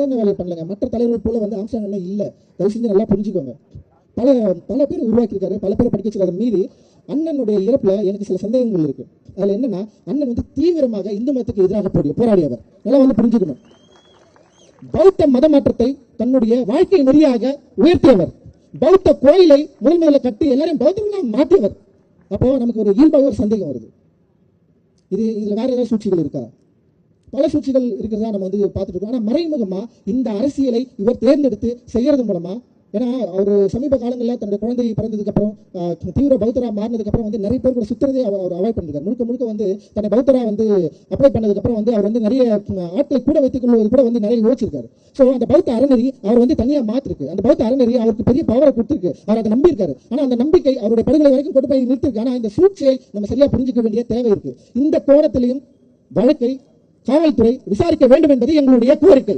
சாதாரண வேலையை பண்ணலங்க. மற்ற தலைவர்கள் போல வந்து ஆம்ஸ்ட்ராங் எல்லாம் இல்லை. தயவு செஞ்சு நல்லா புரிஞ்சுக்கோங்க. பல பல பேர் உருவாக்கியிருக்காரு, பல பேரை படிக்க வச்சிருக்காரு. மீறி அண்ணனுடைய இறப்புல எனக்கு சில சந்தேகங்கள் இருக்கு. அதுல என்னன்னா, அண்ணன் வந்து தீவிரமாக இந்து மதத்துக்கு எதிராக போராடியவர். நல்லா வந்து புரிஞ்சுக்கணும். பௌத்த மத மாற்றத்தை தன்னுடைய வாழ்க்கை நெறியாக உயர்த்தியவர். பௌத்த கோயிலை முதல்ல கட்டி எல்லாரையும் பௌத்தர்களாக மாற்றியவர். அப்போ நமக்கு ஒரு இயல்பாக ஒரு சந்தேகம் வருது, இதுல வேற ஏதாவது சூழ்ச்சிகள் இருக்கா? பல சூழ்ச்சிகள் இருக்கிறதா நம்ம வந்து பார்த்துட்டு இருக்கோம். ஆனால் மறைமுகமா இந்த அரசியலை இவர் தேர்ந்தெடுத்து செய்யறது மூலமா, ஏன்னா அவர் சமீப காலங்களில் தன்னுடைய குழந்தை பிறந்ததுக்கு அப்புறம் தீவிர பௌத்தரா மாறினதுக்கு அப்புறம் வந்து நிறைய பேர் கூட சுத்துறதே அவர் அவாய்ட் பண்ணிருக்காரு. முழுக்க முழுக்க வந்து தன்னை பௌத்தரா வந்து அப்ளை பண்ணதுக்கு அப்புறம் வந்து அவர் வந்து நிறைய ஆட்களை கூட வைத்துக் கொள்வது கூட வந்து நிறைய யோசிச்சிருக்காரு. ஸோ அந்த பௌத்த அறநெறி அவர் வந்து தனியாக மாத்திருக்கு. அந்த பௌத்த அறநெறி அவருக்கு பெரிய பவரை கொடுத்துருக்கு. அவர் அதை நம்பியிருக்காரு. ஆனால் அந்த நம்பிக்கை அவருடைய படுகொலை வரைக்கும் கொண்டு போய் நிறுத்திருக்கு. ஆனால் இந்த சூழ்ச்சியை நம்ம சரியா புரிஞ்சுக்க வேண்டிய தேவை இருக்கு. இந்த கோணத்திலையும் வழக்கை காவல்துறை விசாரிக்க வேண்டும் என்பது எங்களுடைய கோரிக்கை.